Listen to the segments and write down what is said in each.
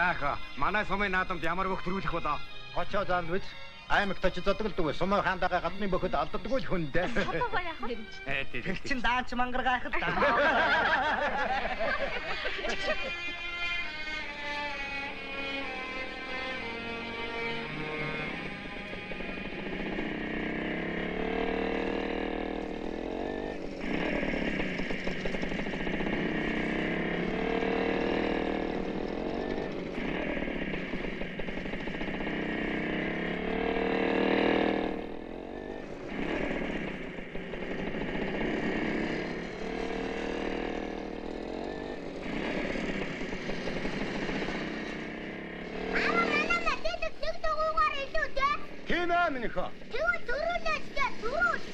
Заах манай сумын наадамд ямар бүх төрүүлэх болоо. Очоо заавал биз аймаг точиж зодголдог сумын хаандагаа гадны бөхөд алддаггүй л хүн дээ. Сатаа яах вэ? Тэр чин даанч мангар гайхал та. Минийхөө. Тэгвэл төрүүлээстэй төрүүл.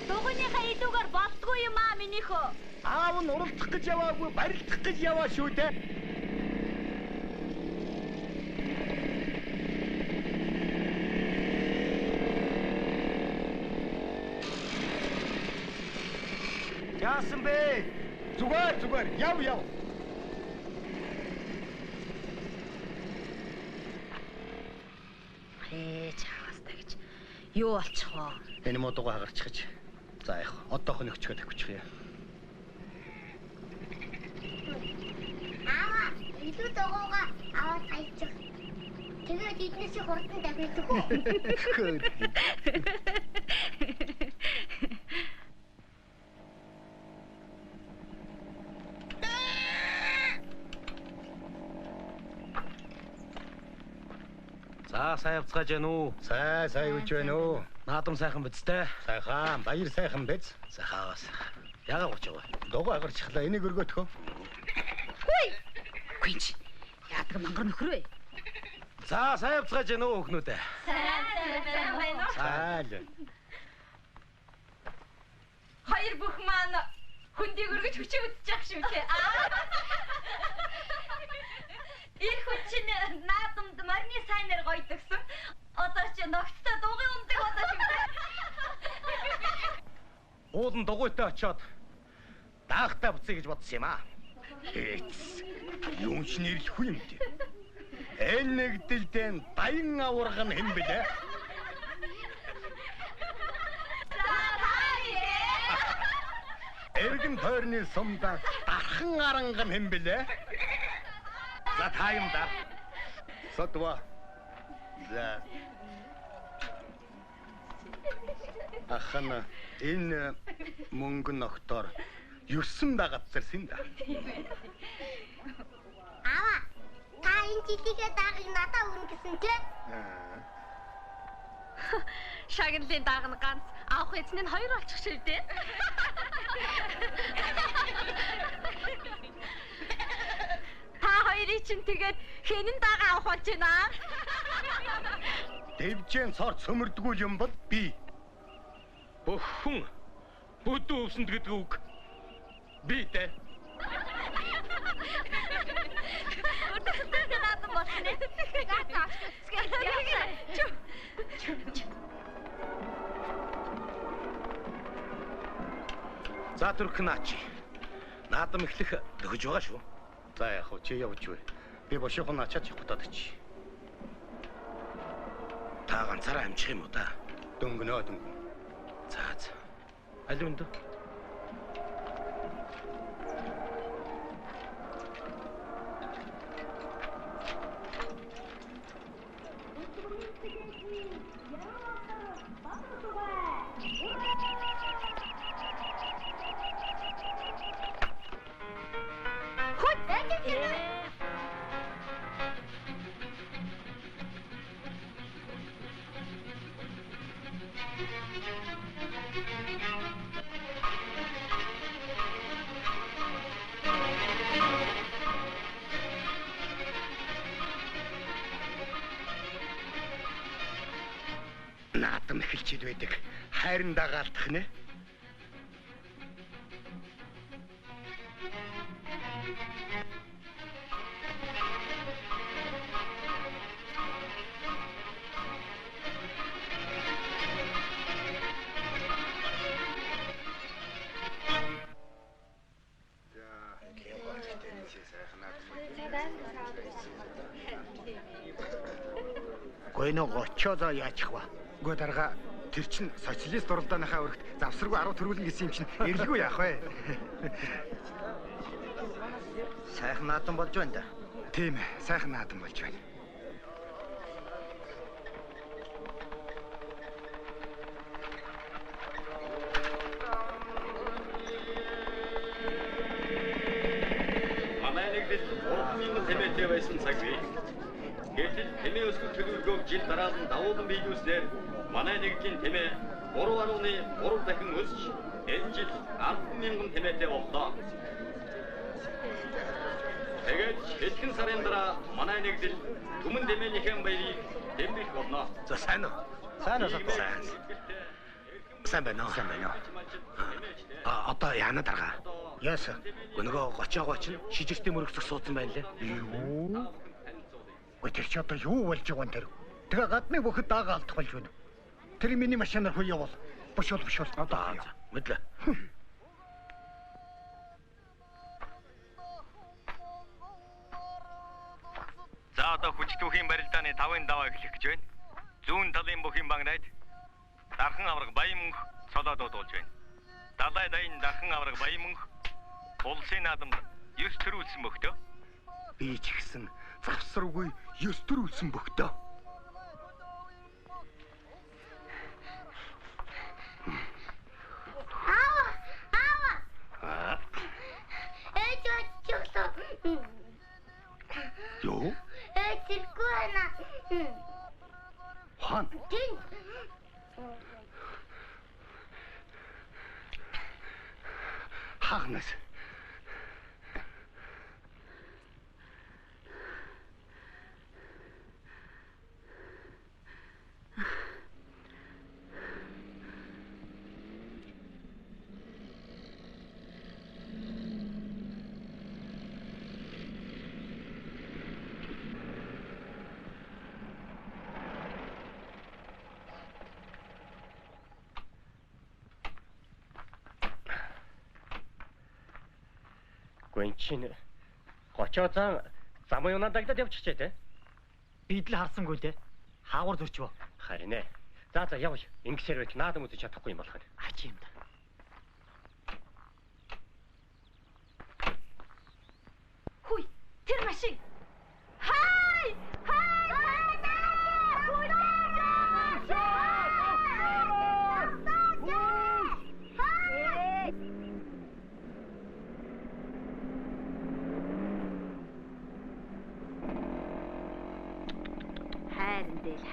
Дугуйныхаа илүүгээр болдгүй юм аа минийхөө. Аав нь уралдах гэж яваагүй, барилдах гэж яваа шүү дээ. Яасан бэ? Зүгээр, яв. Юу болчих вэ? Энэ модугаа хагарчих. За яг одоох нь өчгөө тавьчих яа. Аа, илүү догоогоо аваад хайчих. Тэгээд эднээс хурдан давхиж өгөө. За сайн явцгааж байна уу? Сайн үж байна уу? Наадам сайхан биз дээ. Сайхан, баяр сайхан биз. Сайхаагаас. Яагаад гоч байгаа? Дугаа агарчихлаа. Энийг өргөтгөө. Хүй. Гүнч. Яадаг мангар нөхрөө. За сайн явцгааж байна уу хөхнүүдээ? Сайн байна уу? Сайн. Хоёр бүх маань хүндийг өргөж хүчээ үтчих шүү дээ. Ир хүчин наадамд марны сайнаар гоёдгсон. Одоо ч ногцтой дугуй ундаг одоо шүү дээ. Уулын дугуйтай очиод даахтай буцъя гэж бодсон юм аа. Юун ч нэрлэхгүй юм дээ. Энэ нэгдэлдэн даян аварга нь хэн бэлээ? Эргэн тойрны сумдаа дархан аранга хэн бэлээ? За та юм да. Сотва. За. Ахана энэ мөнгө ногтоор 9 дагацсан да. Аваа. Та энэ жилигээ даагыг надад өргөн гэсэн тий? Шагналын дааг нь ганц, авах эзэн нь 2 болчих шүү дээ. Та хоёрыг чинь тэгээд хэнэн даага авах болж байна аа? Дэвжэн цорт сөмөрдгүү юм бол би. Бүхэн бүдүү өвсөнд гэдэг үг. Би дээ. Үрдэгтэй наадам болсон ээ. Гата. За түрхнаач. Наадам эхлэх дөхөж байгаа шүү. За яг хөө чи явж бай. Би бошихон ачаач явахтаад чи. Та ганцаараа амжих юм уу да? Дөнгөнөө. За. Алиунд. Наадам эхэлчихэд байдаг. Хайран дагаалтах нэ. Гойно гочоодоо яачих вэ? Үгүй дарга тэр чин социалист уралдааныхаа өргөт завсаргүй 10 төгрөглөн гэсэн юм чинь эрлгүй яах вэ? Сайхан наадам болж байна да. Тийм сайхан наадам болж байна. Манай нэг л 3,000 тэмээтэй байсан цаг бий. Гэтэл тэмээ өсгөх төлөвлөгөөг жил дараад нь давуулан биелүүлснээр манай нэгдлийн тэмээ 3.3 дахин өсч энэ жил 10,000 тэмээтэй боллоо. Тэгээд хэдхэн сарын дараа манай нэгдэл түмэн тэмээнийхэн баярыг дэмжих болно. За сайн уу? Сайн уу сатуу? Сайн байна уу? Сайн байна уу? Одоо яана дарга? Яасан? Нөгөө гочоогоо чинь шижигтэй мөрөгцөх суудсан байна лээ. Юу? Ой тэр чи одоо юу болж байгаа юм тэр? Тэгээ гадны бүхэд даага алдах болж байна. Тэр миний машинаар хөө явуул. Бушуул. Одоо мэдлээ. За одоо хүчтүүхийн барилдааны 5-ын даваа эхлэх гэж байна. Зүүн талын бүхийн багнайд дархан авраг баян мөнх солоод дуулж байна. Далай дайн дархан авраг баян мөнх улсын наадамд 9 төрүүлсэн бөхтөө. Би ч ихсэн завсаргүй 9 төрүүлсэн бөхтөө. Юу? Тэргүй байна. Хан. Тин. Хагнас. Гүнчин гочоозан зам юунаа дагдаад явчихжээ те. Бид л харсангүй те. Хаагур зөрчвөө. Харин ээ. За явъя. Ингэсээр байж наадам үзэж чадахгүй юм болох нь. Ачи юм да. Хүй, тэр машин. Хай!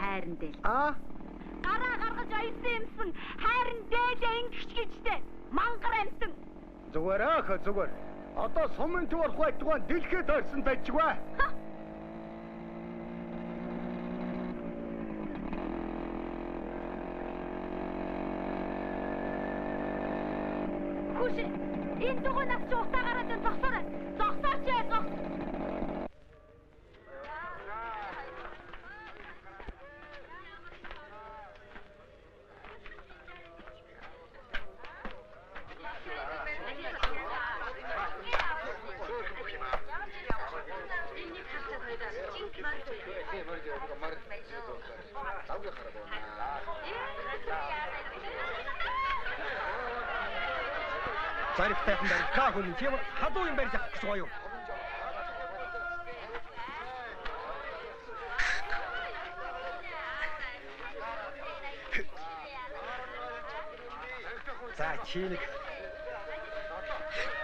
Хайран дээл. Гараа гаргаж аясан юмсан. Хайран дээлээ ингэч гэжтэй. Мангар амтан. Зүгээр аах зүгээр. Одоо сумын төвөр хуйтгуун дэлхийд орсон байжгаа. Хүш, энэ дугуйнаас ч утаагараад зогсоорой. Зогсооч яа зогс. Заригтайхан барилгаа хүн тийм хадуу юм барьж авах гэж гоё юу? За чи нэг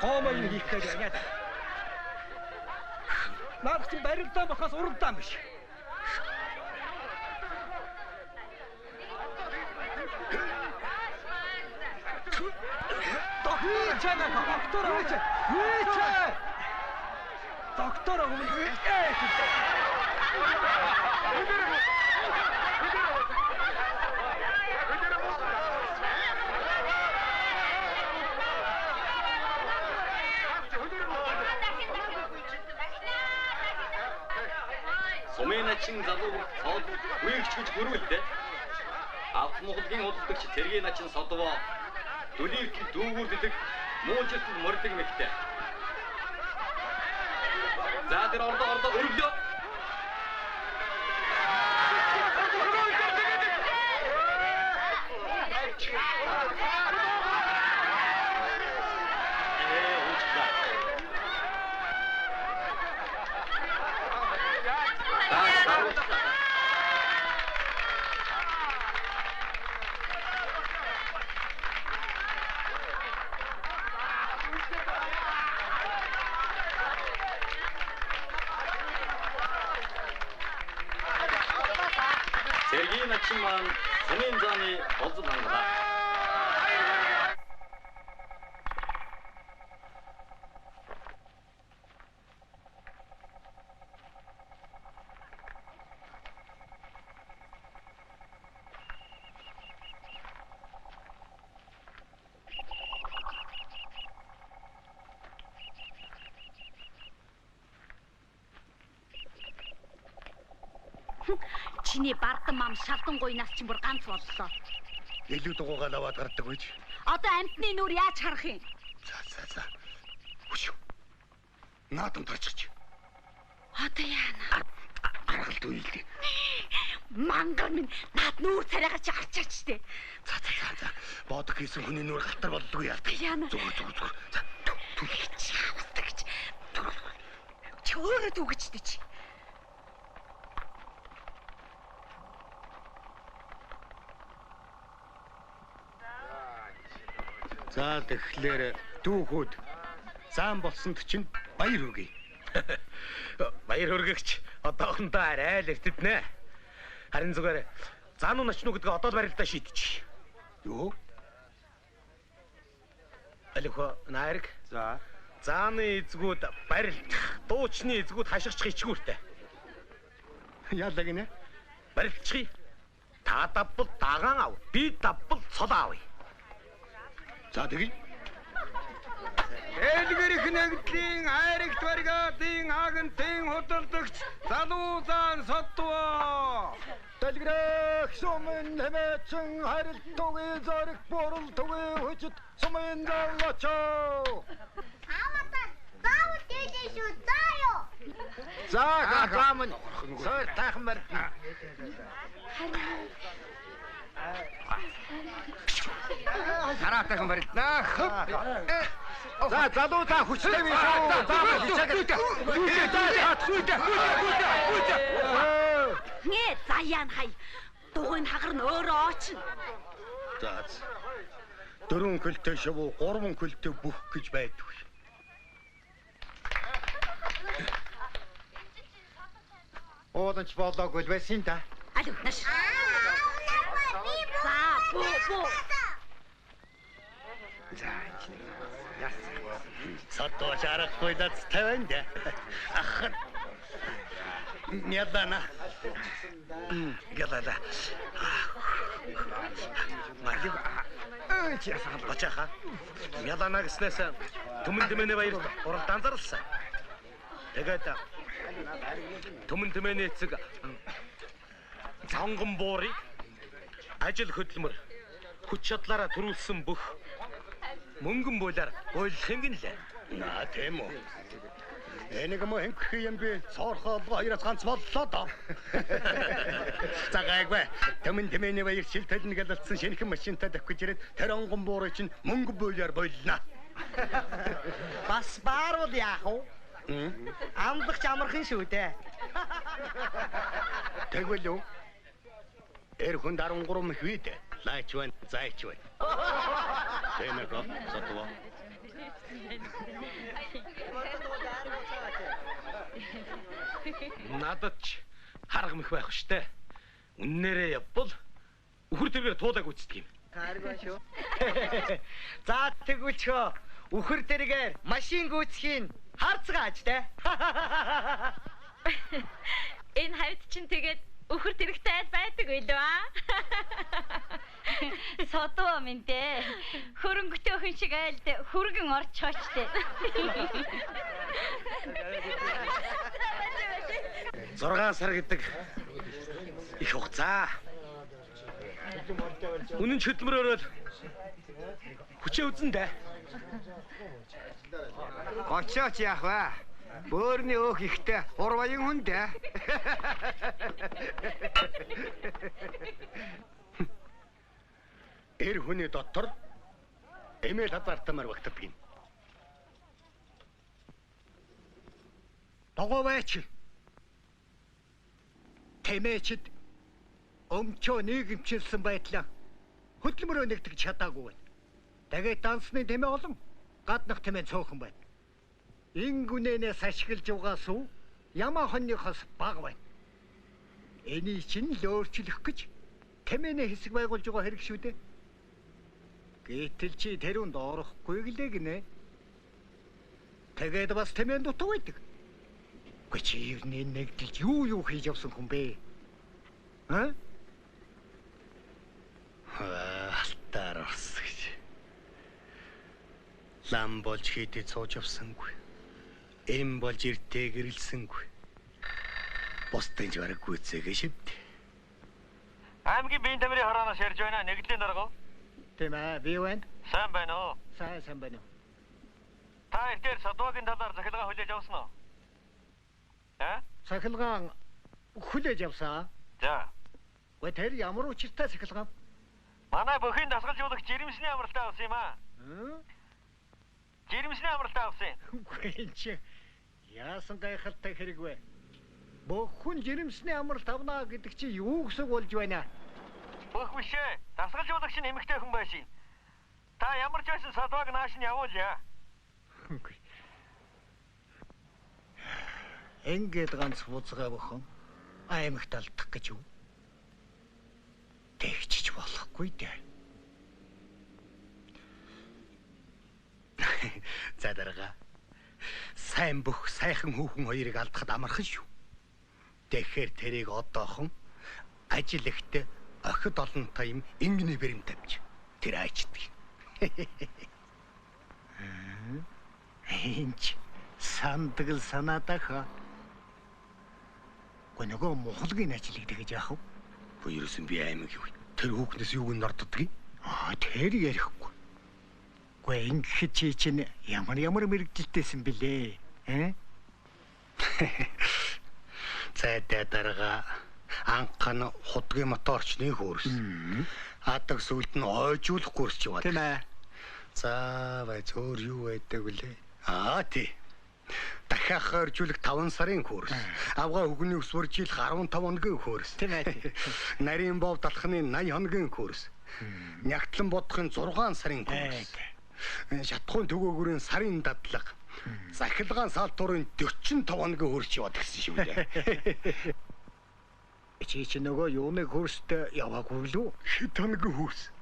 гомоо юм хийх гэж байна да. Наад чи барилдаа бохоос уралдаан биш. Доктор Сумын начин залуу цоод үеигч гэж хөрвөлтэй. Авт Монголын удирдагч Цэргийн начин Содвоо дүлийрт дүүгүрддэг муужилт мордог мэгтэй. За тэр ордоо өрлөө. Эргийн начин маань Сумын зааны болзол хангалаа. Чиний бардам мам шалдан гуйнаас чинь бүр ганц боллоо. Илүү дугуйгаа аваад гардаг байж. Одоо амтны нүр яаж харах юм? За. Хүч. Наадам тарчиж. Одоо яана? Аргалт үйлдэ. Мангар минь наад нүур царайгаа чи харчаач тээ. За. Бодох хийсэн хүний нүур галтар болдгоо яа. Яана? Зүг. За. Чаавдаг. Чөөрөө түгэжтэй чи. За тэгэхээр дүүхүүд зам болсонд чинь баяр хүргэе. Баяр хүргэгч одоохондоо арай л эртднэ. Харин зүгээр зан уу начнуу гэдгээ одоо л барилдаа шийдчих. Юу? Алихо найраг. За. Зааны эзгүүд барилдах, дуучны эзгүүд хашгирч хичгүүртэй. Яалаа гинэ? Барилдчихъя. Та давбал дагаан ав. Би давбал цол авъя. За тэгье. Элгэрх нэгдлийн айрагт баригатын агентын хөдөлгөгч залуу зан соддоо. Дэлгэрэх сумын хэмээсэн харилт тугийн зориг бурал тугийн хүчит сумын зан очоо. Аватар, заавал дээдээ шүү. Заа ёо. За гахамын сойр тахмар. Хараатайхан барилднаа. За залуу та хүчтэй биш үү? Нэ заяан хай. Дугуйн хагар нь өөрөө очно. За. 4 көлтэй шавуу 3 көлтэй бүх гэж байдгүй. Оодонч болоогүй л байсан та. Алуу наш. За боо. Соддоо шарахгүй дац тавинд. Ах. Нядана. Гэлала. Маргив. Чиасаа бачаха. Мядана гэснээс түмэн тэмээний баяр уралд анзаарласан. Тэгээд түмэн тэмээний эцэг цонгон буурыг ажил хөдөлмөр хүч чадлаараа төрүүлсэн бүх мөнгөн булаар ойлгох юм гинлээ. Наа тийм үү. Энийг мө хэнх юм би цоорхоо хоёроос ганц боллоо доо. Цагаагүй. Тэмэн тэмээний баяр шилтэлнэ гэлэлцсэн шинэхэн машинтай давхиж ирээд тарингон буурыг чинь мөнгө булаар боллоо. Бас баарвал яах вэ? Амдах амархан шүү дээ. Тэгвэл үү? Хүн 13 мэх үйд лаач байна, зайч байна. Тэмээгөө сотвоо. Надад ч харга мэх байх штэ. Үннээрээ явбал үхэр тэргээр туудаг үстдэг юм. Харгаа шүү. За тэгвэл үхэр тэргээр машин гүйцхийн харцгааж те. Энэ хавьд чинь тэгээд үхэр тэрэгтэй айл байдаг байлоо аа. Содоо минь хөрөнгөтэй өхөн шиг айлд хүргэн орчоочтэй. 6 сар гэдэг их хугацаа. Үнэн ч хөдөлмөрөөрөө хүчээ үзэндэ. Очооч яах вэ? Бөөрний өөх ихтэй урваян хүн дээ. Хүний дотор эмээл хазаартамаар багтдаг юм. Договооч. Тэмээчд өмчөө нийгэмчилсэн байдлаа хөдөлмөрөө нэгтгэж чадаагүй байна. Тэгээд дансны тэмээ олон гаднах тэмээ цөөхөн байна. Энэ гүнэнээс ашиглаж угаас уу ямаа хоньныхоос бага байна. Энийг чинь л өөрчлөх гэж тэмээний хэсэг байгуулж байгаа хэрэг шүү дээ. Гэтэл чи тэрүүнд орохгүй гэлээ гинэ. Тэгээд бас тэмээнд дутуу байдаг. Гэхдээ чи юуны нэгдэлж юу хийж явсан хүн бэ? Алтаар орс гэж. Лам болж хийдэд сууж явсангүй. Эм болж иртээ гэрэлсэнгүй. Бусдын ч бараг гүйцээгээ шивд. Аймгийн биеийн тамирын хороноос ярьж байна. Нэгдлийн дарга. Тийм ээ, би байна. Сайн байна уу? Сайн байна. Та ихтэй садуугийн талаар захилгаан хүлээж авсан уу? Захилгаан хүлээж авсан. За. Гэ тэр ямар учиртай захилгаан? Манай бүхэн дасгалжуулагч жирэмсний амралтаа авсан юм аа. Жирэмсний амралтаа авсан. Үгүй чи яасан гайхалтай хэрэг вэ? Бүхэн жирэмсний амралт авнаа гэдэг чи юу гэсэн болж байна? Бүх бишээ. Дасгалжуулагч нь эмэгтэй хүн байсан. Та ямар ч байсан садууг нааш нь явуулъя. Ингээд ганц буцгаа бохон аймагт алдах гэж юу? Тэгчиж болохгүй дээ. За дарга. Сайн бүх сайхан хүүхэн хоёрыг алдахад амархан шүү. Тэгэхээр тэрийг одоохон ажил ихтэй охид олонтой юм ингэний бэрэм тавьж тэр ааждаг. Энд сандгал санаадаа хаа. Гүн нөгөө мухалгийн ажлыг тэгэж яах вэ? Хоёроос нь би аймаг юу. Тэр хүүхнээс юуг нь орддгийг? Тэр ярихгүй. Гүй ингэхэд чи чинь ямар мэрэгжилтэйсэн бэлээ? Цайтай дарга анхны худгийн моторчны хөрс. Адаг сүлд нь ойжуулах курс ч яваад. Тийм ээ. За бай зөөр юу байдаг вүлээ? Тий. Дахиад ойржуулах 5 сарын курс. Авгаа хөгний ус бүржийлэх 15 хоногийн курс. Тийм ээ. Нарийн бов талхны 80 хоногийн курс. Нягтлан бодохын 6 сарын курс. Шатхуун төгөөгөрийн сарын дадлага. Захилгаан саалтуурын 45 хоногийн хөрч яваад гисэн шүү дээ. Чи нөгөө юуны курст яваагүй лүү? Хэд хоногийн курс?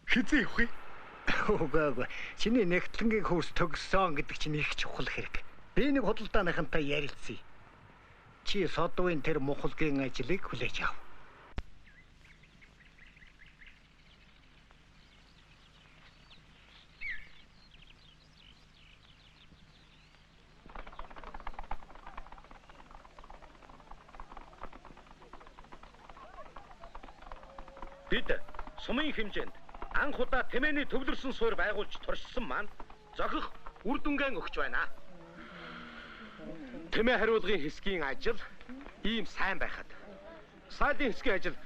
Хизээ явах юм? Үгүй. Чиний нэгтлэнгийн курс төгссөн гэдэг чинь их чухал хэрэг. Би нэг худалдааныхантай ярилцъя. Чи содвын тэр мухалгийн ажлыг хүлээж ав. Бид сумын хэмжээнд анх удаа тэмээний төвлөрсөн суурь байгуулж туршсан маань зохих үр дүнгээ өгч байна. Тэмээ хариулгын хэсгийн ажил ийм сайн байхад сайлын хэсгийн ажил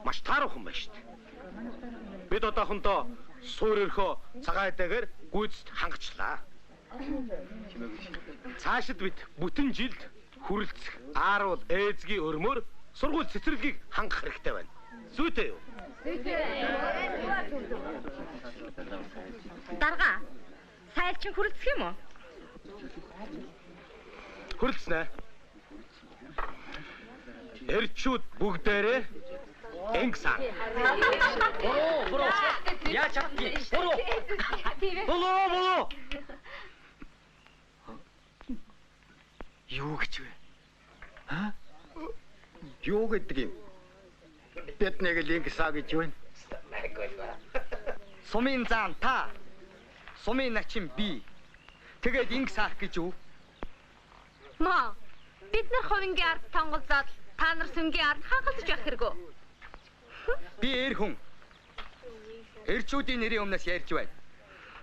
маш тааруухан байна шүү дээ. Бид одоохондоо суурь өрхөө цагаатайгаар гүйцэд хангачлаа. Цаашид бид бүтэн жилд хүрэлцэх ааруул ээзгийн өрмөөр сургууль цэцэрлэгийг хангах хэрэгтэй байна. Зүйтэй юу? Дарга. Сайлчин хүрэлцэх юм уу? Хүрэлцэнэ. Эрчүүд бүгдээрээ энгсан. Буруу. Яаж чаддгийг? Буруу. Юу гэж вэ? Юу гэдэг юм? Бид нэг лингсаа гэж байна. Сумын зам та. Сумын начин би. Тэгээд ингсаах гэж юу? Маа. Бид нар ховингийн ард тонголзоод та нар сүнгийн ард хангалж явах хэрэггүй. Би эр хүн. Эрчүүдийн нэрийн өмнөөс ярьж байна.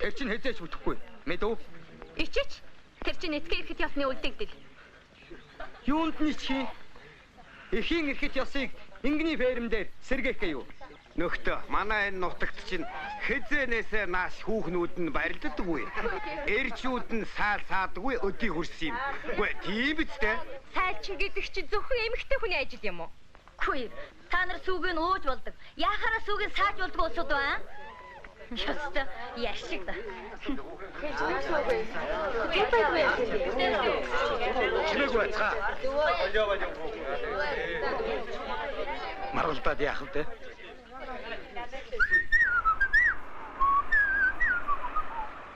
Тэр чинь хэзээч бүтэхгүй. Мэдв? Ичиж. Тэр чинь эцгээ ирэхэд ясны үлдэгдэл. Юунд нь чи? Эхийн ирэхэд ясыг ингэний фермдэр сэргээхээ юу? Нөхтө, манай энэ нутагт чинь хизээнээсээ нааш хүүхнүүд нь барилддаггүй. Эрчүүд нь саадаггүй өдий хөрсөн юм. Үгүй тийм биз дээ. Сайлчин гэдэг чи зөвхөн эмэгтэй хүний ажил юм уу? Хөөе. Та нар сүүгийг нь ууж болдог. Яхаараа сүүгийг сааж болдог усуд байна? Яста яшиг да. Чимээг байцгаа. Оролдоод яах вэ?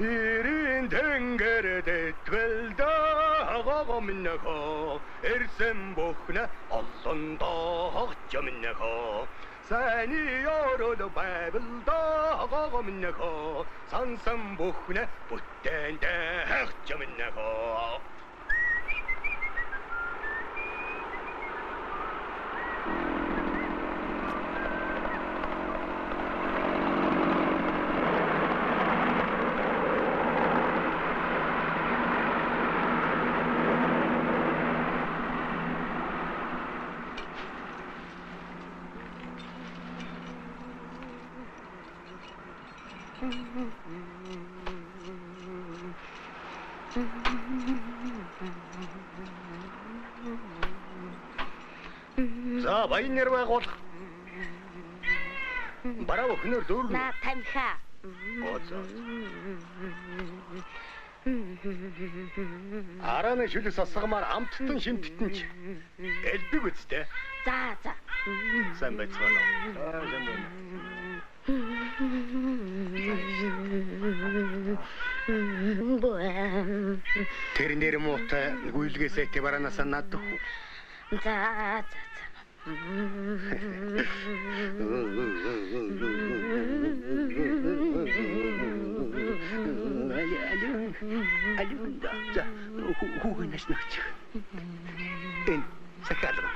Ирэн тэнгэрдэтгэл дагаа миннэхо эрсэн бөхнө олондоо хожминнэхо Сани ород байвал дагаа миннэхо сансан бөхнө бүтэндэ хожминнэхо За баян нэр байгуул. Бараа өхнөр дөрөв. Наа тамхи. Арааны шүлэг сасгамаар амттан шимттэн ч элбэг үстэй. За. Сайн байцгаана. Тэрнэр муутай гүйлгээсээ тэ баранасаа наддаг. За. Алюнда. За, хүүгэнэс нэгч. Эн сакалра.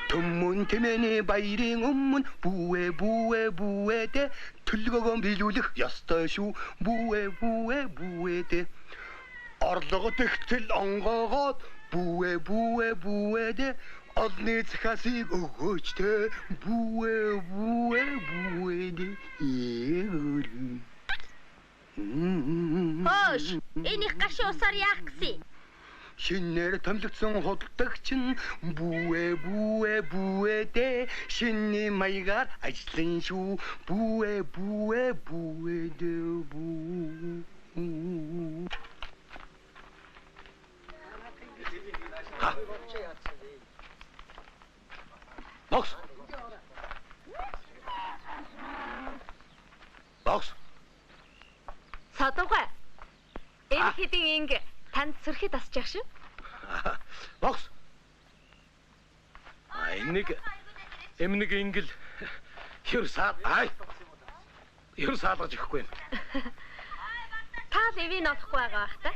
Төмөн тэмэний баярын өмнө бүвэ төлгөөгөө биелүүлэх ёстой шүү. Бүвэ орлого тэгтэл онгоогоод бүвэ Одны цахасыг өгөөч те бүвэ Хөөш, энийг гаши усаар яах гэсэн? Шинээр томлогдсон худалдагч нь бүвэ дэ шинний маягаар ажиллан шүү. Бүвэ дэ Бокс. Садуугай. Энэ хэдийн инг танд сэрхэд асчих шүү. Бокс. Энийг эмнэг ингл хэр саалгаж ихгүй юм. Та левийн олохгүй байгаа бах та.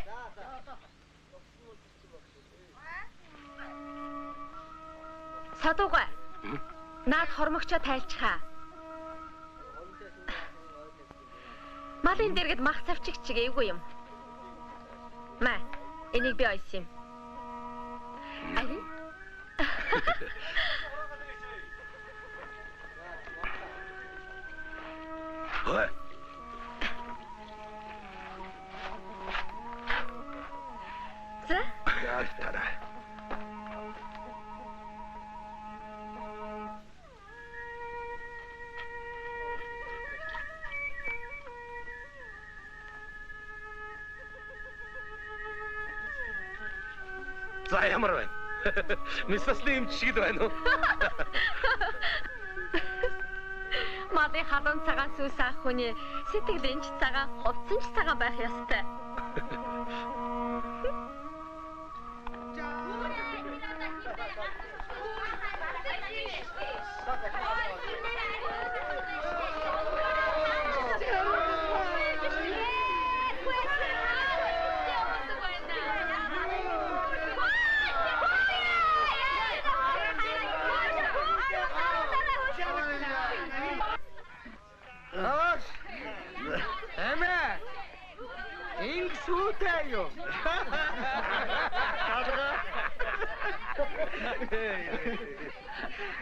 Садуугай. Наад хормогчоо тайлчхаа. Малын дэргэд мах цавчиг чиг эвгүй юм. Маа, энийг би ойсон юм. Али? Ой. За? Яалтара. За ямар байна? Мисасны эмчшигд байна уу? Мадын халуун цагаан сүс авах хүний сэтгэлийн ч цагаан, хувцсан ч цагаан байх ёстой.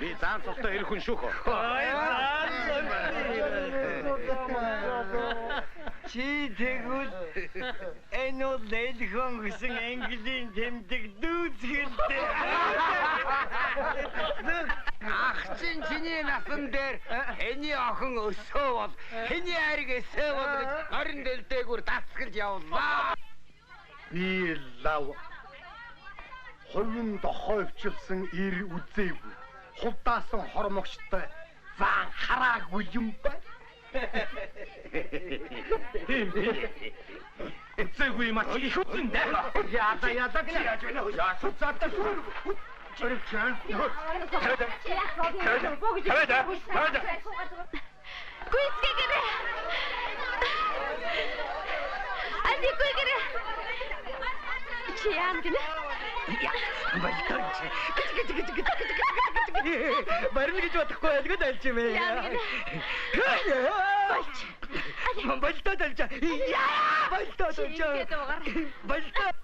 Би заан цогтой ирэх хүн шүүх. Чи тэгвэл энэ бол лэлхэн гэсэн английн тэмдэг дүүцгэлтэй. Ах чинь чиний насан дээр хэний охин өсөө бол хэний хайрыг өсөө бол гэж орон дэлдээгүүр дасгалж явлаа. Би лав. Хувин дохойвчилсан ир үзээгүй. Хулдаасан хормогчтой заан хараагүй юм байна. Эцэггүй маш их үтэн дээ. Яда яаж байна вэ? Ясацтай шүү. Чөрчөн. Гүйцгээгээрээ. Ади гүйгээрээ. Чи яам гинэ? Балкарч. Барин гэж бодохгүй ялгад альж юм ээ. Яам гинэ? Балтад альж. Яа, балтад альж. Балтад.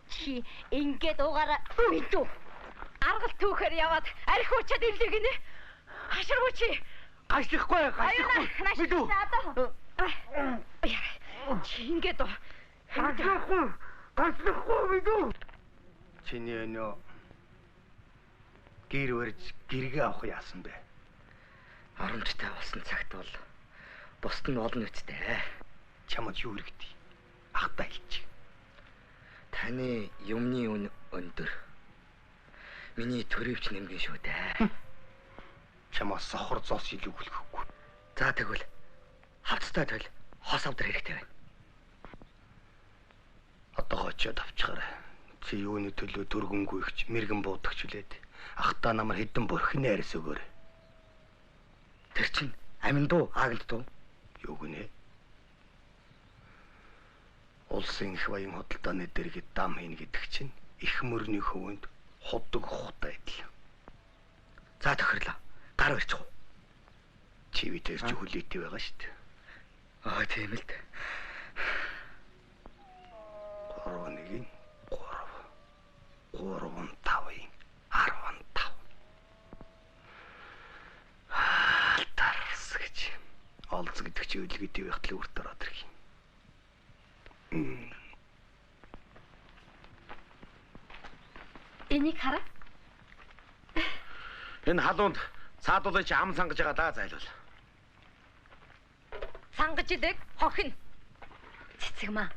Чи ингээд угаараа үйдүү. Аргал түүхээр яваад арх уучаад ирлээ гинэ. Хаширгүй чи. Гашлахгүй. Бидүү. Чи ингээд гашлахгүй бидүү. Чиний өнөө гэр барьж гэргээ авах яасан бэ? Оромжтой болсон цагт бол бусд нь олон үсттэй. Чамд юу хэрэгтэй? Ахтай хэлчих. Таны юмны үн өндөр. Миний төрөвч нэмгэн шүү дээ. Чамаас сохор зоос илүү хүлхэхгүй. За тэгвэл хавцтай тойл хос авдар хэрэгтэй байна. Одоо очиод авчихаарай. Чи юуны төлөө дөргөнгүйгч мэрэгэн буудагч үлээд ахтаа намар хэдэн бүрхний арьс өгөөрэй. Тэр чинь амин дуу ааганд дуу. Юу гинэ? Улсын их баян худалдааны дэргэд дам хийнэ гэдэг чинь их мөрний хөвөнд худаг хутай адил. За тохирлоо. Гар барьчих уу? Чи битэр чи хүлээтэй байгаа шүү дээ. Аа тийм л дээ. 3-1-ийн 3 3-5-ийн 15. Тарс гэж. Олз гэдэг чи үлгэдэг байхад л үрт ороод ирэх юм. Энийг хараа. Энэ халуунд цаадуулж ам сангаж байгаа даа зайлвал. Сангаж идэг хохин. Цэцэг маа.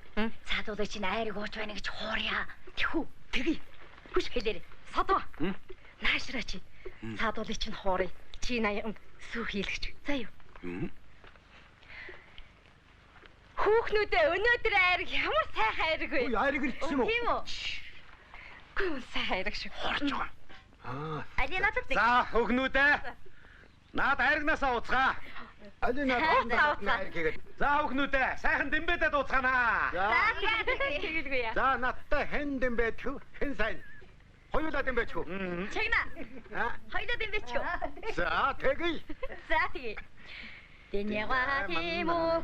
Цаадуулж чинь айрыг ууж байна гэж хуурья. Тэхүү. Тэгье. Хүш хэлээрээ. Содоо. Наашраа чи. Цаадуулж чинь хуурья. Чи наян сүү хийлгэж. За юу. Хүүхнүүдээ өнөөдөр айрыг ямар сайхан айрыг вэ? Ой, айрыг ирчихсэн юм уу? Тийм үү? Гүн сайхан айрыг шиг хорж байгаа. Али надад. За хүүхнүүдээ. Наад айргнаасаа ууцгаа. Али надад айрыг хийгээд. За хүүхнүүдээ, сайхан дэмбэдээ дууцгаанаа. За тэгэлгүй яа. За надтай хэн дэмбэ төв? Хэн сайн? Хоёулаа дэмбэ төв. Чигна. Хоёулаа дэмбэ төв. За тэгье. За тэгье. Деньяга тиму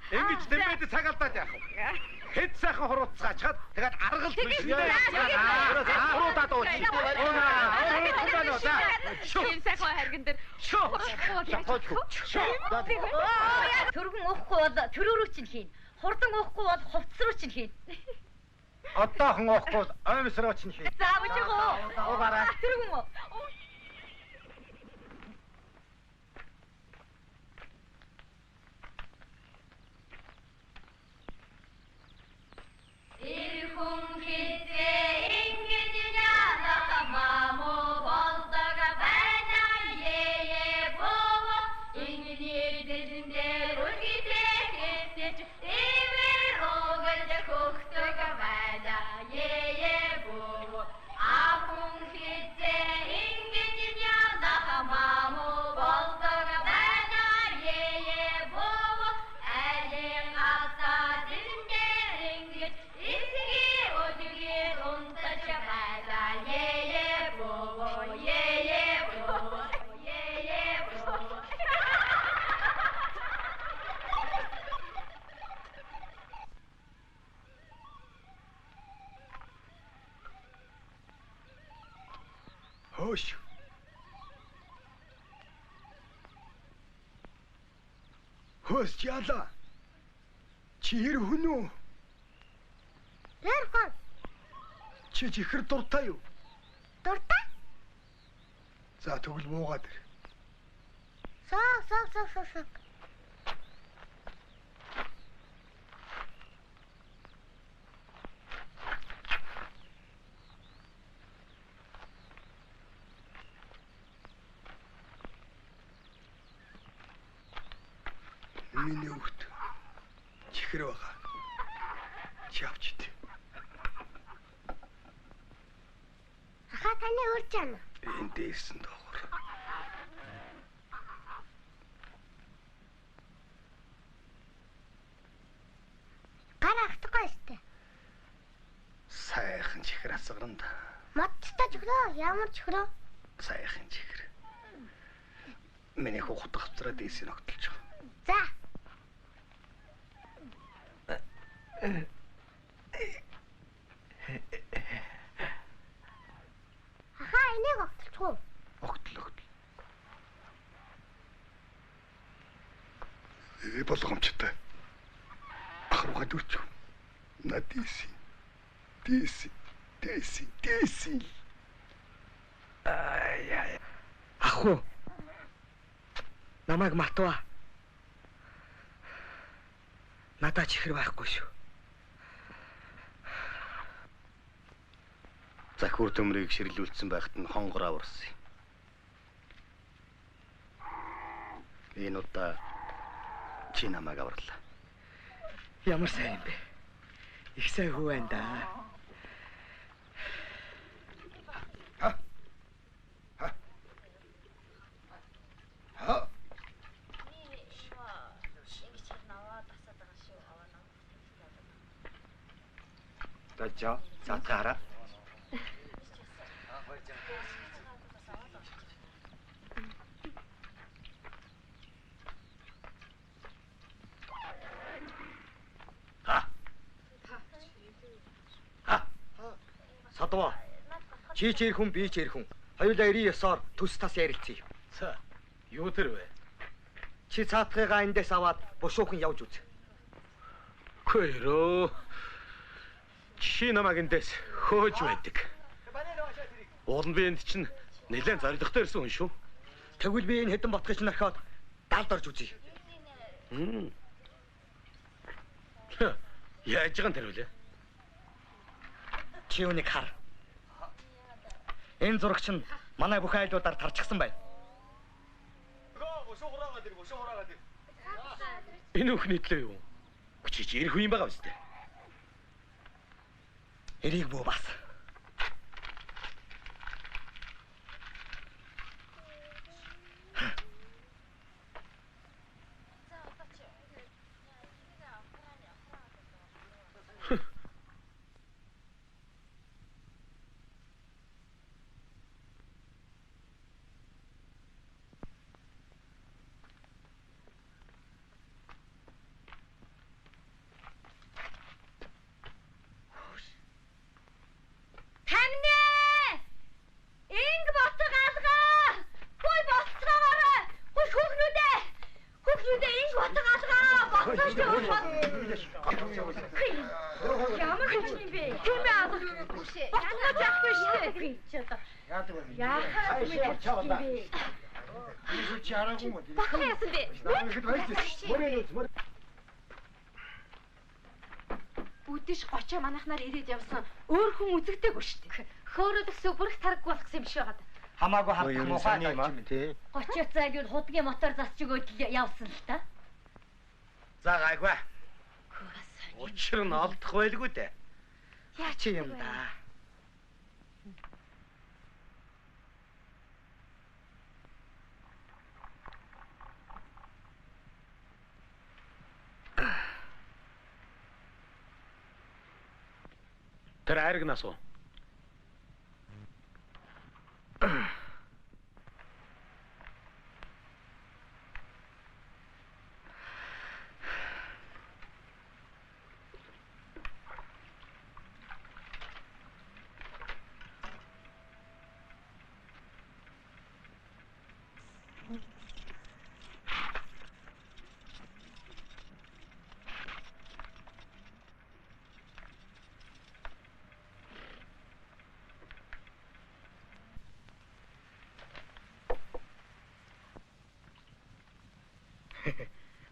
ингэж дэмбэдээ цаг алдаад яах вэ? Хэд сайхан хуруутцаачаад тэгээд аргал бүшгээ. Хуруутаад ууч. Шин сайхан харган дээр Төргөн уухгүй бол төрөөрөө чинь хийн. Хурдан уухгүй бол хувцс руу чинь хийн. Одоохон уухгүй оймс руу чинь хийн. За бүжигөө. Уугараа. Төргөн уу. Ирхэн хэзээ ингэж яна хамаамо болдог байна. Хөөс яла. Чи хэр хүн үү? Ярхан. Чи чихэр дуртай юу? Дуртай? За тэгвэл буугаад ир. Соо. Миний хүүхд чихэр байгаа. Чи авч ид. Аха таны урьж яана. Энд дээрсэн доогор. Гар автахгүй штэ. Сайхан чихэр асгаранд. Модтой чихрөө, ямар чихрөө? Сайхан чихэр. Миний хүүхд хавцраа дээсийн огтолж байгаа. За. Аха энийг огтолчихгүй. Огтол. Болгоомжтой. Ахруугаа дүрч. Надиси. Диси. Ай. Ахгүй. Намайг матва. Надад чихэр байхгүй шүү. Захиур төмрийг ширлүүлсэн байхад нь хонгор аварсан. Энэ удаа чи намайг аварлаа. Ямар сайн юм бэ? Их сайн хүү байна да. Тачаа, цаатаараа. Садва. Чи ч ирэх хүн, би ч ирэх хүн. Хоёулаа 99-оор төс тас ярилцъя. За, юу тэр вэ? Чи цаатгыгаа эндээс аваад бушуухан явж үз. Хөөе. Чи намайг эндээс хөөж байдаг. Уул нь би энд чинь нэлээд зоригтой ирсэн хүн шүү. Тэгвэл би энэ хэдэн ботгоч нархаад далд орж үзье. Яаж байгаа юм тэр үлээ? Чи үнийг хар. Энэ зурагч нь манай бүх айлуудаар тарчихсан байна. Энэ өхний төлөө юу? Чи ирэх үе юм байгаа биз дээ. Эрийг бүү бас. Үдэш 30 манайхнаар ирээд явсан өөр хүн үзэгдээгүй шүү дээ. Хөөрөөд өсөө бүрх тараггүй болгосон юм шиг байгаа. Хамаагүй хатах муухай юм тий. 30 цаг юу худгийн мотор засч өгөөд явсан л та. За гайгүй. Учир нь олдох байлгүй дээ. Яа чи юм да. Тэр айраг насуу.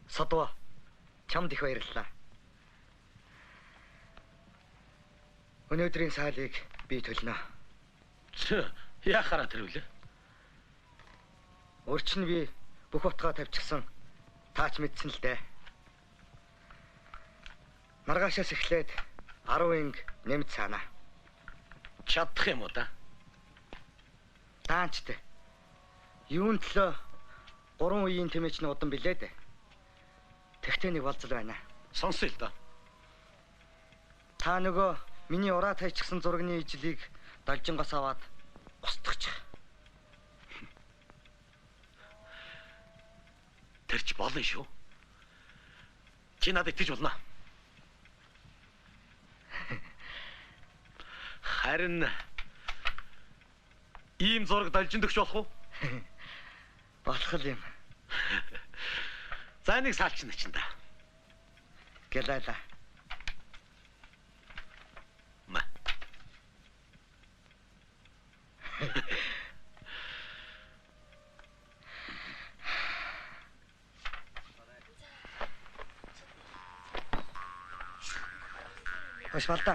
Содоо. Чамд их баярлалаа. Өнөөдрийн саалыг би төлнө. Яахаараа тэр үлээ? Урьд нь би бүх утгаа тавьчихсан. Таач мэдсэн л дээ. Маргаашаас эхлээд 10 нэмт цаана. Чадах юм уу да? Даанчтай. Юун төлөө 3 үеийн тэмээчний удан билээ дээ. Тэгтээ нэг болцол байна. Сонсъё л да. Та нөгөө миний ураа тайчсан зургийн ижлийг должингоос аваад устгах. Тэрч болно шүү. Чи надад итгэж болно. Харин ийм зураг должиндөгч болох уу? Болох юм. За нэг саалч нь ч энэ. Гэлээла. Ош балта.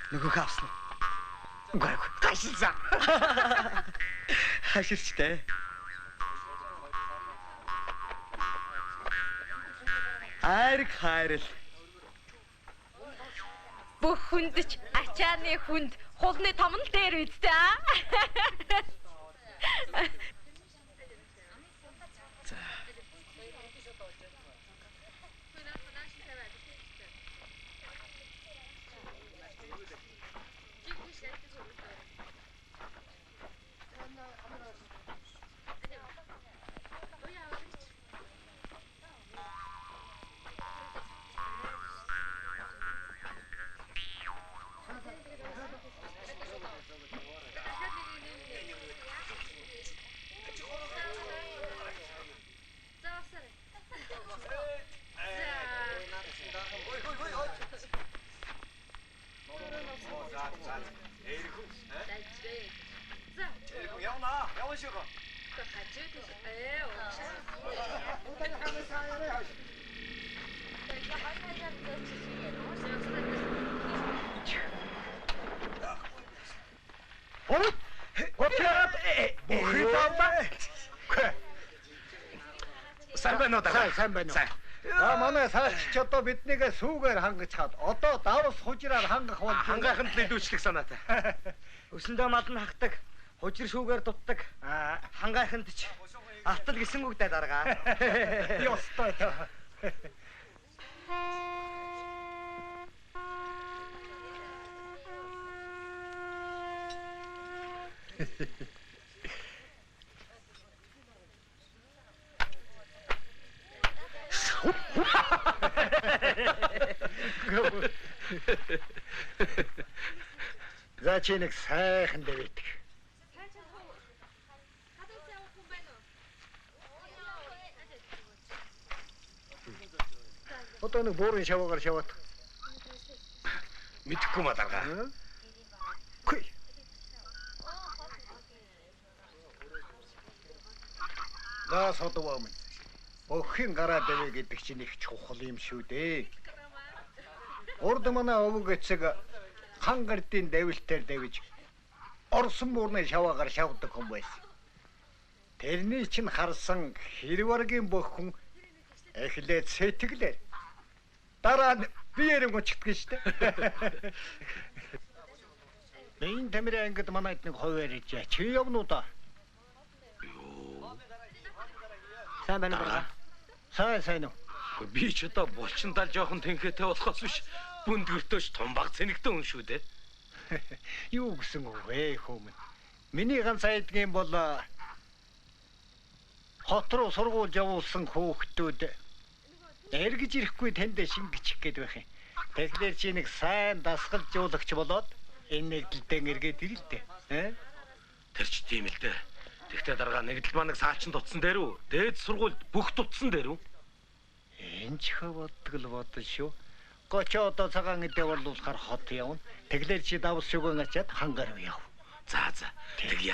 Нөгөө хавсан. Үгүй ээ. Гашилсан. Хашилчтэй. Хайрл. Бүх хүндч ачааны хүнд хулны томн дээр үстэ. Сайн байна уу? Манай саалч одоо биднийг сүүгээр хангаж чад. Одоо давс хужираар хангах бол хангахын төлөвчлөх санаатай. Өсөндөө мал нь хахдаг. Хужир шүүгээр дутдаг. Хангайханд ч алтал гисэн үгдээ даргаа. Ёстой. За чи нэг сайхан дэвэдэг. Одоо нэг буурын шаваагаар шаваад. Мэдхгүй ма даргаа. Хүй. За содвоо минь. Охин гараа дэвэ гэдэг чинь их чухал юм шүү дээ. Урд манай өвөг эцэг хан гардын дэвэлтээр дэвж орсон буурны шаваагаар шавдаг хүн байсан. Тэрний чинь харсан хэрваргийн бүх хүн эхлээд сэтгэлээр дараа нь биеэр гочдгоо штэ. Энд тамирын ангид манайд нэг хуваар ичээ. Чи явна уу да? Сайн байна уу? Сайн уу? Би ч одоо булчиндал жоохон тэнхээтэй болохоос биш бүндгөртөөч том баг цэнэгтэй хүн шүү дээ. Юу гэсэн үг вэ хүмүүс? Миний ганц айдгийн бол хот руу сургууль явуулсан хүүхдүүд эргэж ирэхгүй тэнд шингэчих гээд байх юм. Тэгэхээр чи нэг сайн дасгалжуулагч болоод энэ нэгдэлдэн эргээд ирэл дээ. Тэр ч тийм л дээ. Тэгтээ дарга нэгдэл манаг саалчин дутсан дээр үү? Дээд сургуульд бүх дутсан дээр үү? Энд ч боддог л бодсон шүү. Гочоо одоо цагаан эдээ борлуулахаар хот явна. Тэглэр чи давс шүгэн ачаад хангаар яв. За тэгье.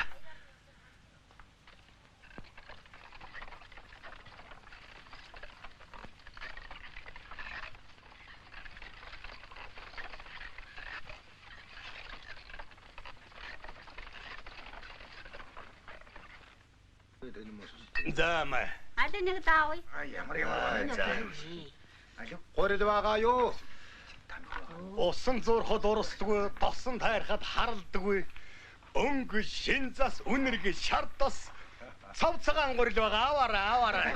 Заамаа. Аль нэг даавь. Ямар горил байгаа юу? Усан зурхад урсдаггүй, досон тайрахад харалдаггүй. Өнгө шин зас үнэрг шардас цав цагаан горил байгаа аваарай.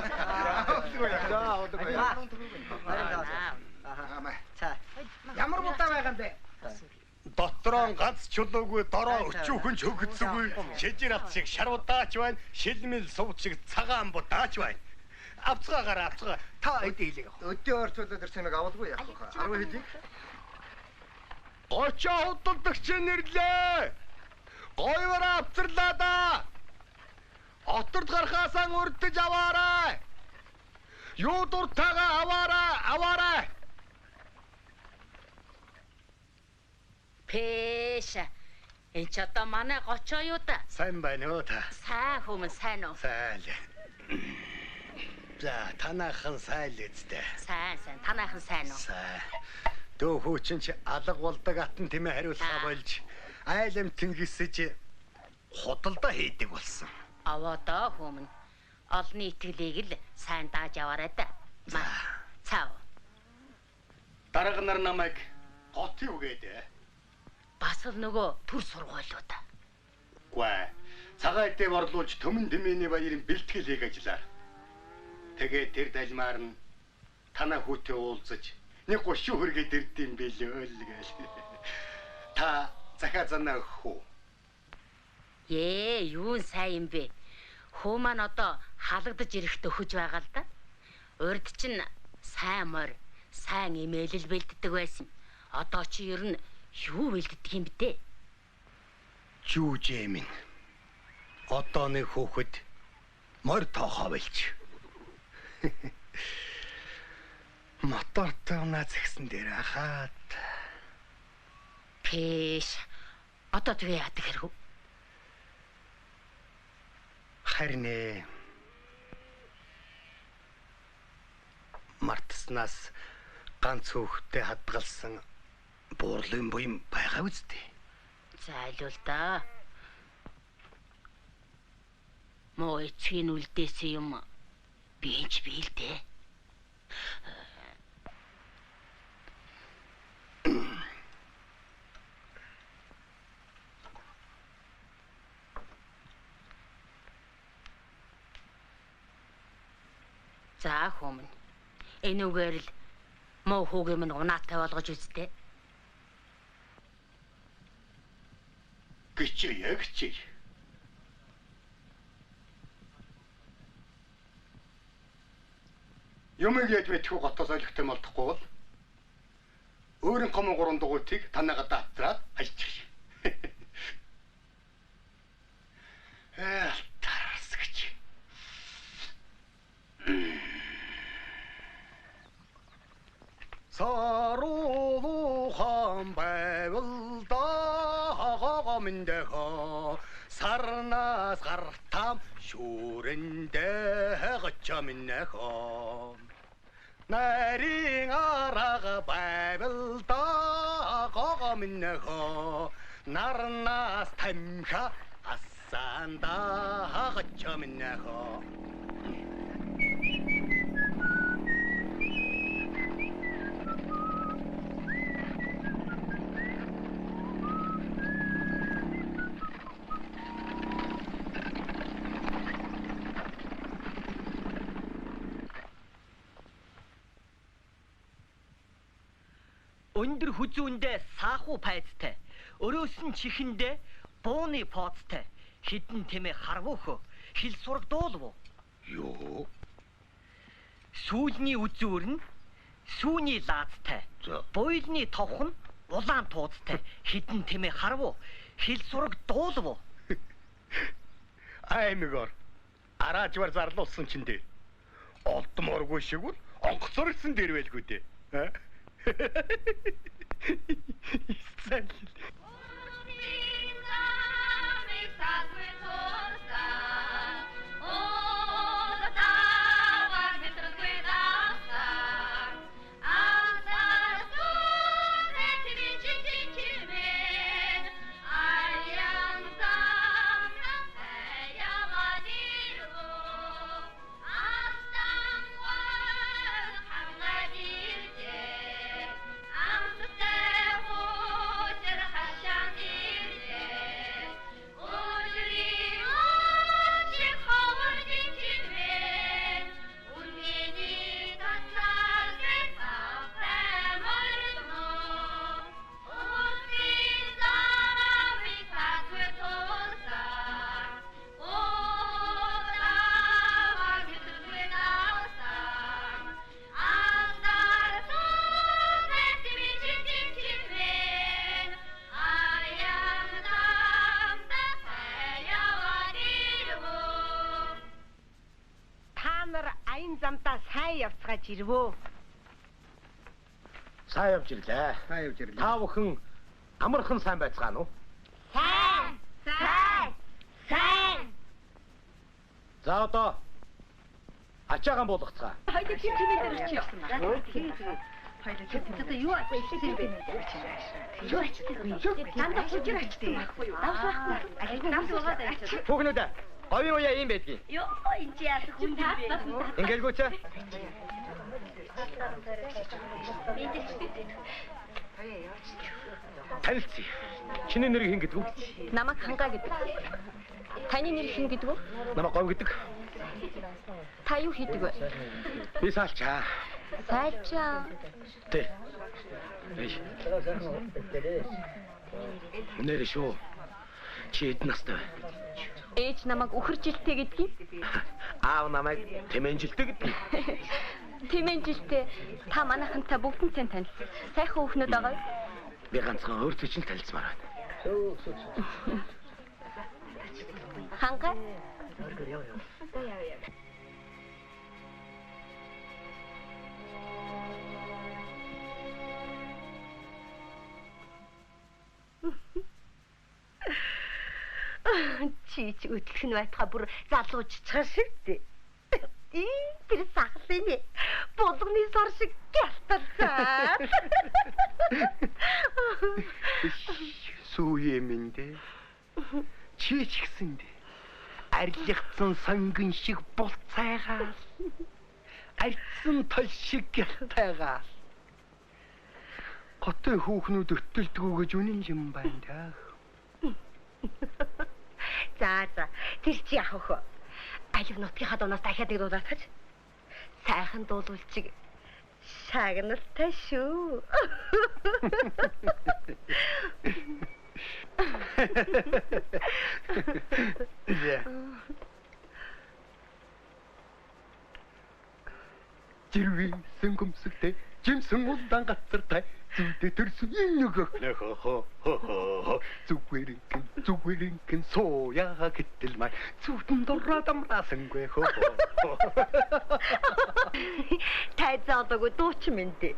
Ямар мутаа байгаа юм бэ? Дотроо ганц чулуугүй дороо өчүүхэн ч хөгцсөгүй шижир ат шиг шарвдаач байна шилмэл сувд шиг цагаан будаач байна авцгаагаар та өдөө хэлийг Өдөө орцуулаад ирсэн нэг авалгүй яах вэ? 10 хэлийг. 30 худалдагч нэрлээ гойвор авцрлаа да оторд гарахаасаа урдж аваарай юу дуртайгаа аваарай Пэша. Энд ч одоо манай гочоо юу та? сайн байна уу та Сайн хүмүүс сайн уу? сайн за танаахан сайн л үстэй Сайн. Танайхан сайн уу? сайн дөө хөөчин чи алга болдог атан тэмээ хариулахаа болж айлм тэнгисэж худалдаа хийдэг болсон Аваадаа хүмүүс. Олны итгэлийг л сайн дааж аваарай да. Цав. дарга нар намайг гот юу гэдэг Бас л нөгөө төр сургуулиуд. Гүй. Цагаан эдээ борлуулж төмөн тэмээний баярын бэлтгэл хийх ажиллаар. Тэгээд тэр далмаар нь танаа хүүтэй уулзаж нэг 30 хүргээд ирдэм билээ л гээл. Та захаа занаа хөө. Юун сайн юм бэ? Хөө маань одоо халагдаж ирэхт өхөж байгаа л да. Урд чинь сайн морь, сайн имэйлэл бэлддэг байсан. Одоо чи ер нь юу бэлддэг юм бэ? Жүүжээ минь. Одоо нэг хүүхэд морь тоохоо болж. Мотортой унаа згсэн дээр ахаад. Пэш. Одоо тэгээ яадаг хэрэг? Харин мартснаас ганц хүүхэдтэй хадгалсан буурлын буян байгаа үстэй. Зайлуул да. Мо эцгийн үлдээсэн юм бинч бийлдэ. За хүмүүс. Энэ үгээр л муу хүүгээ минь унаатай болгож үзтээ. Гिचээ. Юмэг яд мэдхүү готоос ойлгохтой молдохгүй бол өөрийн гомон гурван дугуйтыг танаага датраад ажиж. Тарсгч. Сарулухан байвал да миндэхо сарнаас гартам шүүрэндэ гочаминэхо нарийн арга байвал да гогоминэхо нарнаас тамха асанда гочаминэхо Өндөр хүзүүндээ сааху пайцтай, өрөөсөн чихэндээ бууны пооцтай, хідэн тэмээ харвуухо, хил сураг дуулвуу. Юу? Сүүлний үзүүр нь сүүний лаацтай, буйлны товх нь улаан тууцтай, хідэн тэмээ харвуу, хил сураг дуулвуу. Аймагор араажвар зарлуулсан чинь дээ. Олдмооргүй шиг бол онгоцорсон дээр байлгүй дээ. Сайн. Баян замдаа сайн явцгааж ирвөө. Сайн явж ирлээ. Сайн явж ирлээ. Та бүхэн амархан сайн байцгаана уу? Сайн. Сайн. Сайн. За одоо ачаагаан болгоцгаа. Хоёул чи чиний дээр чи явсан ба. Хоёул чи одоо юу хийсэн бэ? Юу хийсэн? Дандаа хужир ачсан байхгүй юу? Давс байхгүй. Давс угаад ачсан. Хүүхнүүд говийн уяа ийм байдгийг. Йоо энэ чи яах хүн таасан. Ингээл гүцээ. Танилцъя. Чиний нэр хэн гэдэг вэ? Намайг хангаа гэдэг. Таны нэр хэн гэдэг вэ? Намайг гов гэдэг. Та юу хийдэг вэ? Би саалчаа. Сайлчаа. Тэ. Нэр шүү. Чи эд настай. Ээж намайг үхэржилтэй гэдгийг. Аав намайг тэмэнжилтэй гэдэг. Тэмэнжилтэй. Та манайхантай бүгдэн сайн танил. Сайхан хүүхнүүд байгаа юу? Би ганцхан өөр төчн танилцмаар байна. Хангаа? Чи өдлөх нь байтха бүр залууччихсан шиг дээ. Тэр сахлын болгоны сар шиг гялталцаа. Сүүемэндэ. Чи ч гэсэндэ. Арилгацсан сангин шиг булцайгаа. Арьдсан тал шиг гялтайгаа. Готой хүүхнүүд өтөлдгөө гэж үнэн юм байна даа. За тэр чи яах вэ? Алив нутгийнхаа дуунаас дахиад нэг дуулаад тач. Сайхан дуулуулчиг шагналтай шүү. Жирви сэнгөмсөлтэй жимсэн улдаан гацартай зүудэ төрсөн нөгөө зүгээрэн сууяа гэтэл май зүудэн дураа дамраасангүй хөө. Тайзаадаг дууч минь дээ.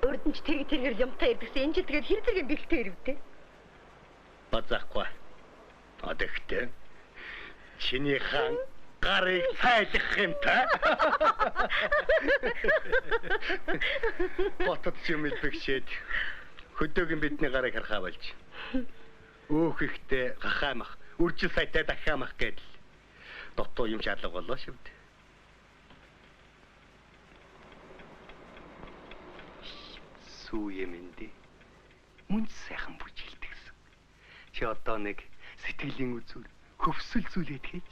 Өрдөнч тэргээр юмтай ирдэгсэн энэ тэгээд хэр зэрэг бэлтээ ирвдээ. Базаахгүй. Одэгтэй. Чиний хаан гарыг цайлах юм та. Хотод юм илбэгшээд хөдөөгийн бидний гарыг харахаа болж. Өөх ихтэй гахаамах, үржил сайтай дахаамах гэдэл. Дотоо юм шаардлага болоо шүү дээ. Сүүемэндэ. Мөн сайхан бүжгэлдэгсэн. Чи одоо нэг сэтгэлийн үзүүр хөвсөл зүйлээд хийж.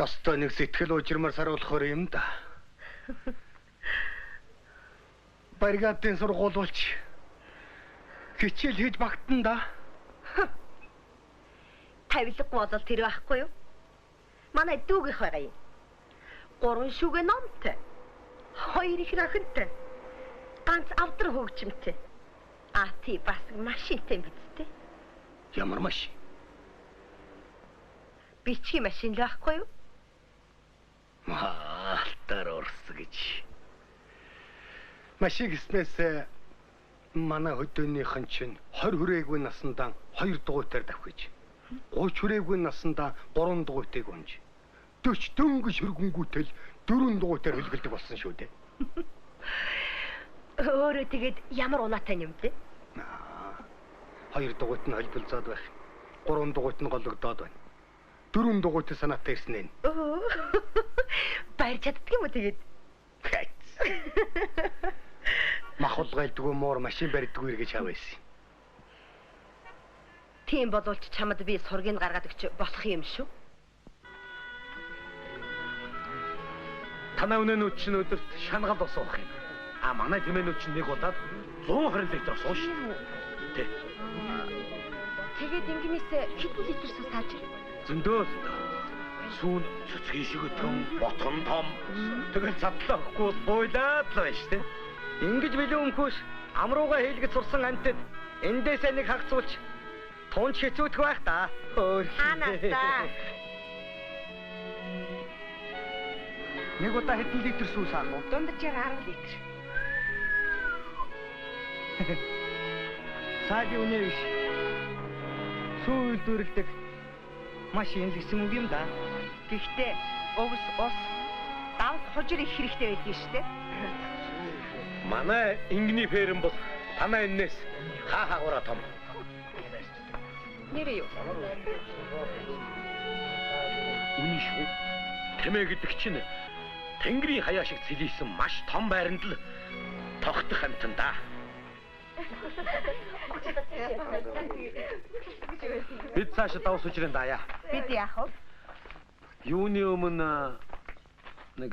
Ястай нэг сэтгэл уужирмаар саруулахаар юм да. Баригатын сургуулуулч хичээл хийж багтан да. Тавилга болол тэр байхгүй юу? Манай дүүгийнх байгаа юм. 3 шүгэ номтой. 2 их рахантай. Ганц автор хөгжимтэй. Тий бас машинтай бидтэй. Ямар машин? бичгийн машин л байхгүй юу? Маалтар орс гэж. Машиг гиснээс манай хөдөөнийхэн чинь 20 хүрээгүй насандаа 2 дугуйтаар давхиж. 30 хүрээгүй насандаа 3 дугуйтайг унж. 40 дөнгөж хөргөнгүүтэл 4 дугуйтаар хөлгөлдөг болсон шүү дээ. Өөрөө тэгээд ямар унаатай юм бэ? 2 дугуйт нь холболцоод байх. 3 дугуйт нь гологдоод байна. 4 дугуйт санаатай ирсэн ээ. Баяр чаддаг юм уу тэгээд? Махал гайлдгүй муур машин барьдгүй гэж хавайсан. Тийм боловч чамд би сургийг гаргаад өгч болох юм шүү. Танай өнөөнүүд чинь өдөрт шанагал босоох юм. Манай тэмээнүүд чинь нэг удаад 120 литр сууш шүү. Тэ. Тэгээд ингэнээс хэдэн литр суу тааж? Зөндөө. Сүүн цэцгийн шиг том, ботгон том. Тэгэл цатлахгүй бойлаад л байна шүү дээ. Ингэж билүү өмхөөс амрууга хийлгэж сурсан амьтад эндээсээ нэг хагцуулж тунч хэцүүдэх байх та. Хаанаас Нэг удаа хэдэн литр сүү саах вэ? Дунджаар 10 литр. Сааги үнэ биш. Сүү үйлдвэрлэдэг машин гэсэн үг юм да. Гэхдээ өвс ус давс хожир их хэрэгтэй байдаг шүү дээ. Манай ингэний ферм бол танай энэс хаагаараа том. Нэр юу? Үний шүү. Тэмээ гэдэг чинь Тэнгэрийн хаяа шиг цэлийсэн маш том байранд л тогтох амтан да. Бид цааш давс үжрэн даяа. Бид яах вэ? Юуны өмнө нэг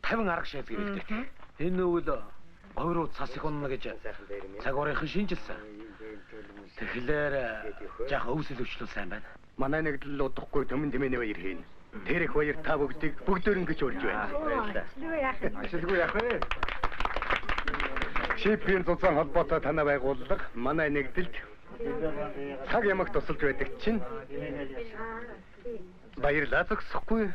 50 арга шийдэл гэрэлтэй. Энэ үйл ойруу цас их унна гэж цагуурынхан шинжилсэн. Тэгэхээр жаахан өвсөл өвчлөл сайн байна. Манай нэг л удахгүй төмөн тэмээнэ баяр хийн. Тэр их баяр та бүгдийг бүгдөө ингэж урьж байна. Ашилгүй яах вэ? Шипийн цуцсан холбоотой танай байгууллага манай нэгдэлд цаг ямагт тусалж байдаг чинь баярлалаа зогсохгүй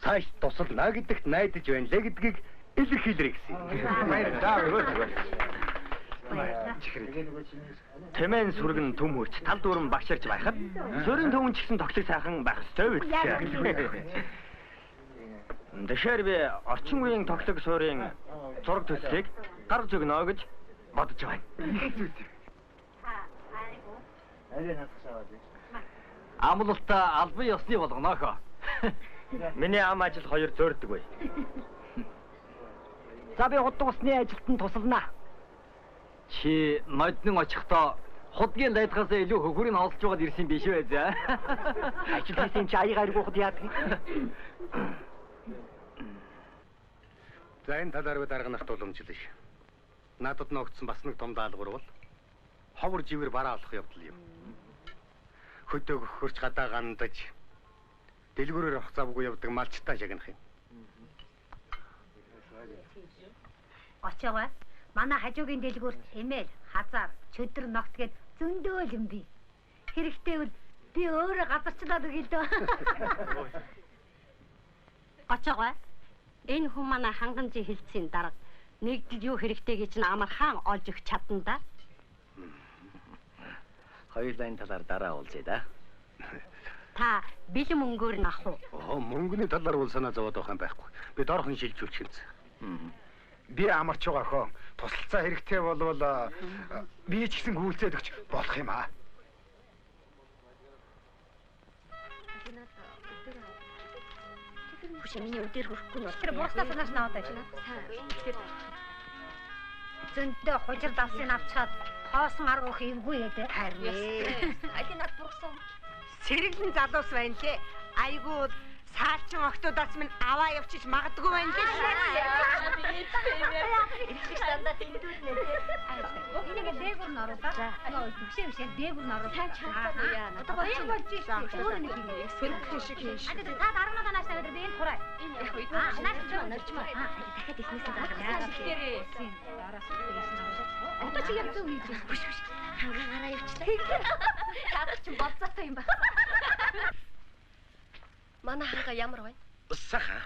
цааш тусална гэдэгт найдаж байна лээ гэдгийг илэрхийлрэй гэсэн. Тэмээн сүргэн төм хурц тал дүүрэн багширч байхад сөрийн төвөн ч гэсэн тоглог сайхан байх ёстой биз. Дэшэр би орчин үеийн тоглог суурийн зураг төслийг гаргаж өгнө гэж бодож байна. Амлалтаа албан ёсны болгоно хөө. Миний ам ажил 2 зөөрдөг бай. За би худдаг усны ажилтан тусалнаа. Чи модны очихдоо худгийн дайдгаас илүү хөхөрийг олж байгаад ирсэн биш үү за? Ажил хийсэн чи аяга аргуухад яадаг. За энэ талаар дарганах тулмжлал ш. Надад ногдсон бас нэг том даалгавар бол ховор живэр бараа олох явдал юм. Хөдөг хөрч гадаа гандаж дэлгүүрээр авах завгүй явдаг малчтаа шагнах юм. Очоогоо манай хажуугийн дэлгүүр эмээл, хазаар, чөдөр ногт гээд зөндөө юм би. Хэрэгтэй бол би өөрөө газарчлаад өгье л дөө. Очоогоо энэ хүн манай хангамжийн хилцийн дарга нэгдэл юу хэрэгтэй гэж н амархан олж өгч чадна да. Хоёулаа энэ талаар дараа уулзъя да. Та бэлэн мөнгөөр нь ах уу? Мөнгөний талаар бол санаа зовоод байх юм байхгүй. Би доорхон шилжүүлчих юм. Би амарч байгаа хөө. Тусалцаа хэрэгтэй болвол би ч гэсэн гүйлцээд өгч болох юм аа. Хүч миний өдөр хөрөхгүй нь. Тэр буурснаас нааш наваад байна. Зөндөө хожир давсын авчаад хоосон аргуух эвгүй ээ. Харин. Алинад бургсан. Сэргэлэн залуус байна те. Айгуу саалчин октоодаас минь аваа явчих магадгүй байна те. Их стандартд хэдүүлнэ те. Энийг дээгүүр нь оруулаа. Нөө төгшөө дээгүүр нь оруулаа. Одоо гоё болж шүү. Өөр нэг юм эсгэрх шиг хийн шүү. Та дарамнаа нааш тавиад би энэ хураа. Энэ яг үед нааш нэрчмээ. Дахиад ихнээсээ гараад. Араас ихнээс наваа. Одоо чи яг зөв хийж байна. Хүш. Хангаа гараа явчлаа. Чаад чи болцоотой юм байна. Манай ханга ямар байна? Сайхан.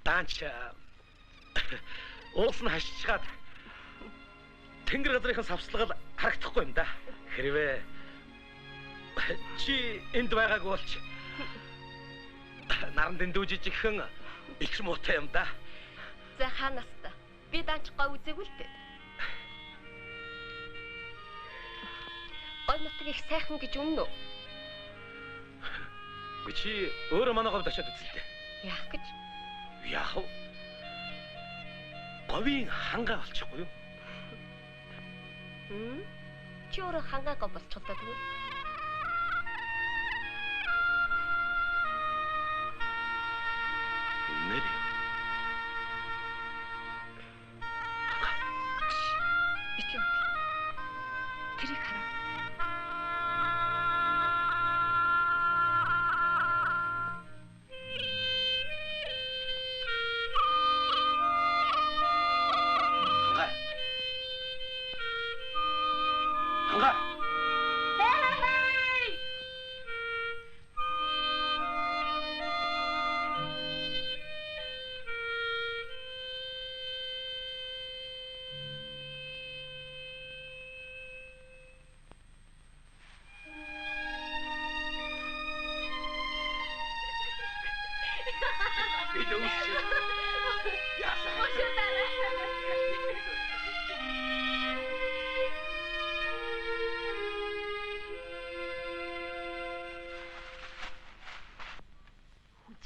Даанч уулс нь хашчихад тэнгэр газрынхаа савслагал харагдахгүй юм да. Хэрвээ чи энд байгаагүй болч наран дэндүү жижигхэн их муутай юм да. За хаанаас та? Би даанчгаа үзээгүй л дээ. Гой нутаг их сайхан гэж өмнө үү? Чи өөрөө манай говьд очиад үзэлтэй. Яах гэж? Яах вэ? Говийн хангаа болчихгүй юу? Чи өөрөө хангаагаа болчихлоо тэгвэл. Нэр. Ичээ. Тэрийг хараа.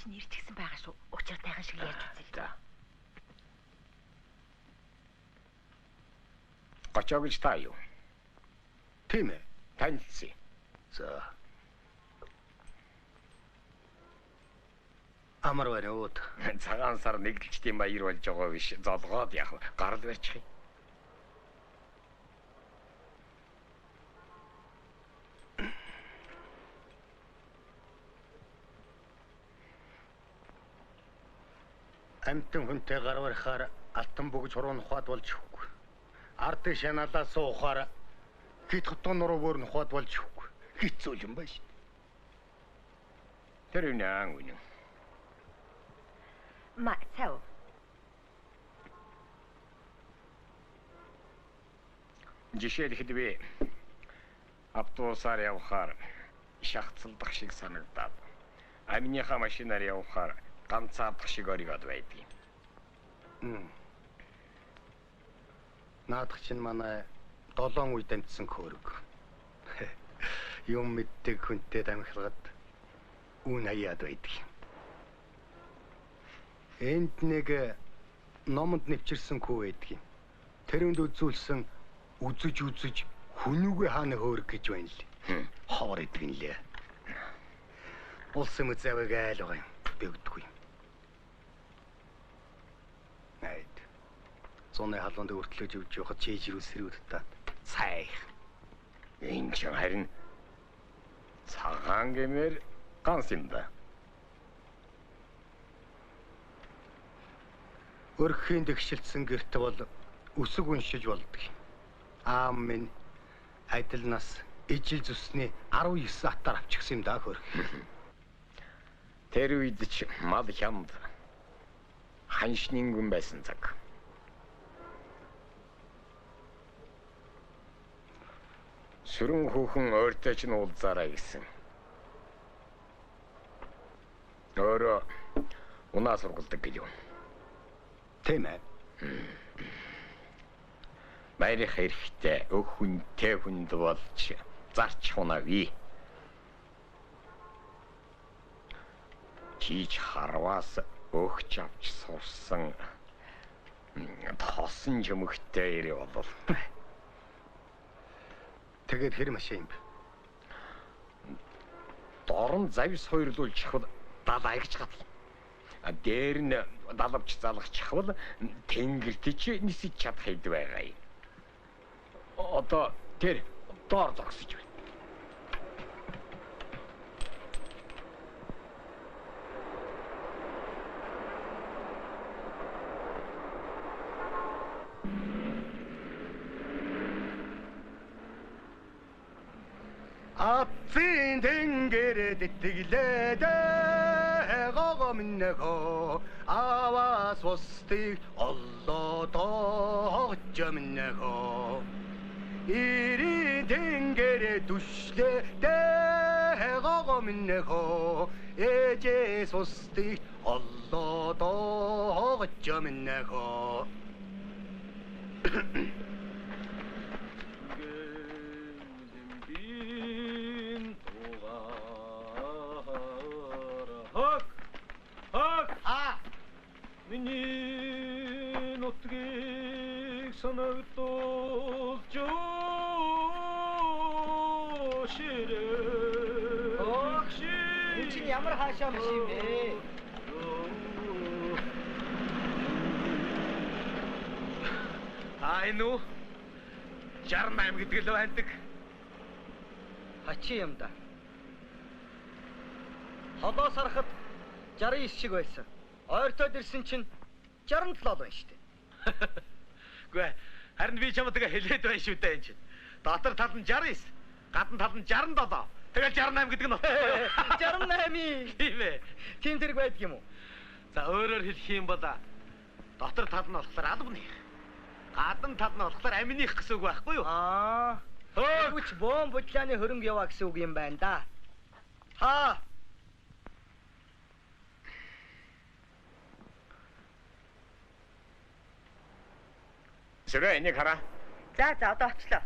Нэрчгсэн байгаа шүү. Учиртайхан шиг ярьж үзье. Гочоо гэж та юу? Тийм ээ. Танилцъя. За. Амар байна уу? Цагаан сар нэглэлчдийн баяр болж байгаа биш. Золгоод яах вэ? Гарал барьчих юм. Амтэн хүнтэй гар барихаар алтан бөгж хурууны ухаад болж өгөхгүй. Ард шаналаа суухаар хит хотон нуруугаар нь ухаад болж өгөхгүй. Хэцүү юм байна шүү. Тэр үнэн үнэн. Ма цав. Жишээлхэд би автобусаар явхаар шахацлдах шиг санагдаад амныхаа машинаар явхаар ганцаардах шиг оригод байдгийг. Наадах чинь манай 7 үед амтсан хөөрөг. Юм мэддэг хүнтэй дамхилгад үн хаяад байдаг. Энд нэг номонд нэвчирсэн хүү байдаг юм. Тэрэнд үзүүлсэн үзэж хүнүүгээ хаана хөөрөг гэж байна л. Ховор идэг юм лээ. Улсын музейг айл байгаа юм. Бэгдгүй. Найд. Зуны халуунд өртлөөж явж явахад чийжрүү сэрүүдэд сайх. Энэ ч харин цагаан гэмээр ганц юм да. Өрхийн дэгшилтсэн гэрт бол үсэг уншиж болдог. Аам минь адил нас ижил зүсний 19 атаар авчихсан юм да хөрх. Тэр үед ч мал хямд ханшнин гүн байсан цаг. Сүрэн хүүхэн өөртөө ч уулзаарай гэсэн. Өөрөө унаа сургалдаг гэж юм. Тийм ээ. Баярх хэрэгтэй өг хүнтэй хүнд болж зарч хунавь. Чиж харваас өгч авч сурсан тосон жимхтэй ирээ болов. Тэгээд хэр машин юм бэ? Дорн завс хоёрлуулж чахвал далайгч гат. Дээр нь далавч залгах чахвал тэнгэрт чи нисэж чадах хэд байгаа юм. Одоо тэр доор зогсож байна. Хатсын тэнгэрэ дэтгэлээд гого минэхо аваас устыг оллоо догч минэхо ири тэнгэрэ түшлээд гого минэхо ээжээс устыг оллоо догч минэхо Миний нутгийг санагдуулж ширээ. Огши. Энэ чинь ямар хаашаа биш юм бэ? Энэ үү? 68 гэдэг л байдаг. Хачи юм да. Холоос харахад 69 шиг байсан. Ойртоод ирсэн чинь 67 байна шүү дээ. Үгүй харин би чамд тэгээ хэлээд байна шүү дээ энэ чинь. Дотор тал нь 69, гадна тал нь 67. Тэгэл 68 гэдэг нь бохгүй юу? 68. Тийм ээ. Тийм зэрэг байдаг юм уу? За өөрөөр хэлэх юм бол дотор тал нь болохоор албаны. Гадна тал нь болохоор аминых гэсэн үг байхгүй юу? Хөөч бом бутлааны хөрөнгө яваа гэсэн үг юм байна да. Сэрэ энийг хараа. За одоо очлоо.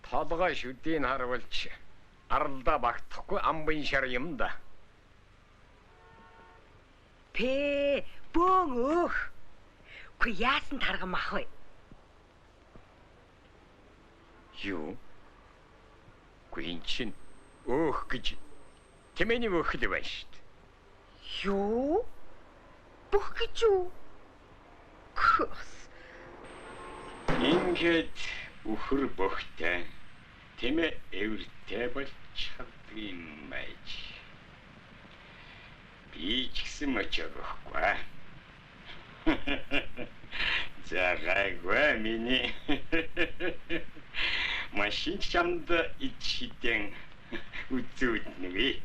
Толгой шүдийг харуулж аралдаа багтахгүй амбын шар юм да. Бөөн өөх. Үгүй яасан таргам ах вэ? Юу? Гүн чин өөх гэж тэмээний өөх л байна шүү дээ. Юу? Бүх гэж юу? Ингээд үхэр бохтой тэмээ эвэртэй болж чаддаг юм байж. Би ч гэсэн мочогохгүй. Загайгүй миний. Машин чамд ичхитэн үзүүд нэвэ.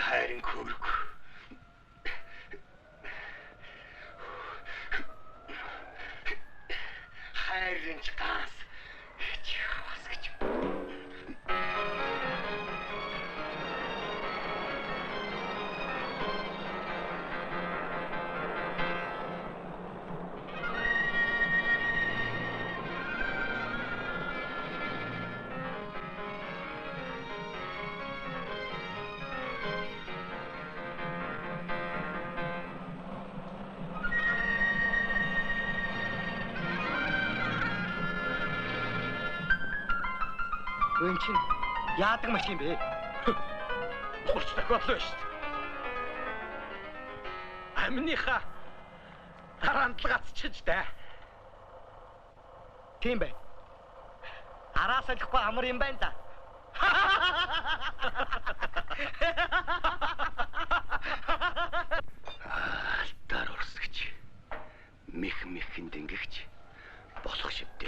Хайрын көрөг. Хайрын газ. Чихвас гэж. Гүн чин яадаг машин бэ? Хурц тохиоллоо шүү дээ. Амныхаа харантлгацчиж дээ. Тийм бай. Араас олихгүй амар юм байна да. Алтаар урсгч. Мэхэн дэнгэгч болох шивдэ.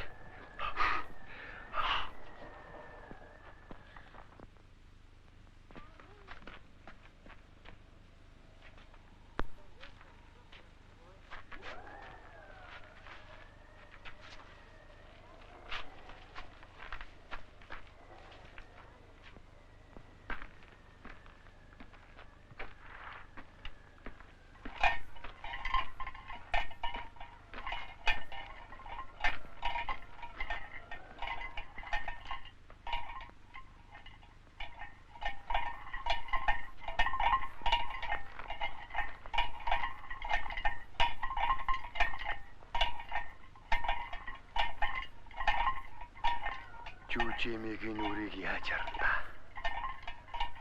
Жимигийн үрийг яаж харна?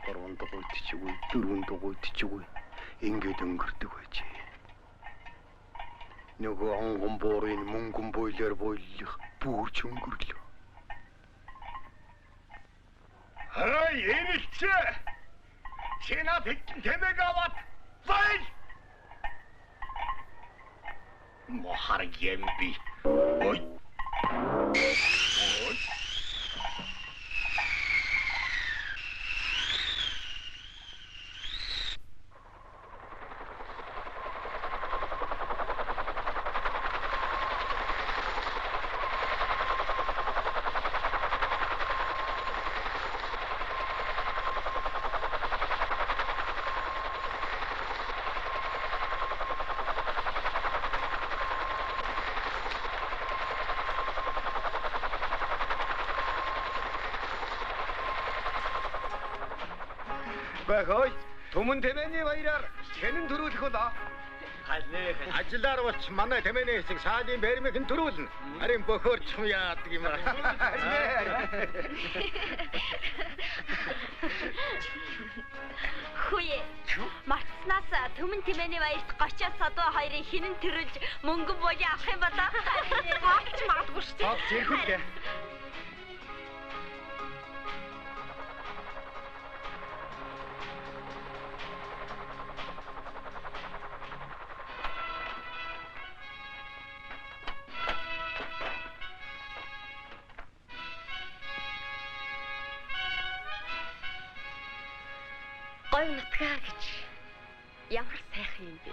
3 дугуйт чиггүй, 4 дугуйт чиггүй ингээд өнгөрдөг байж. Нөгөө онгон буурын мөнгөн бойлоор бойлох бүрч өнгөрлөө. Хай эрэлцээ! Сенат хэдэн тэмээг аваад баяр. Мохар юм би. Ой. Бахой түмэн тэмээний баяраар хэнэн төрүүлэх болоо. Ажиллаар болч манай тэмээний хэсэг саадын баримыг хэн төрүүлнэ. Харин бөхөөрч юм яадаг юм аа. Хүүе. Мартснаас төмөн тэмээний баярт 30-аас садуу хоёрын хинэн төрүүлж мөнгөн боли авах юм болоо. Авч магадгүй шүү дээ. Авч ирхүүлээ. Гой нутгаа гэж ямар сайхан юм бэ?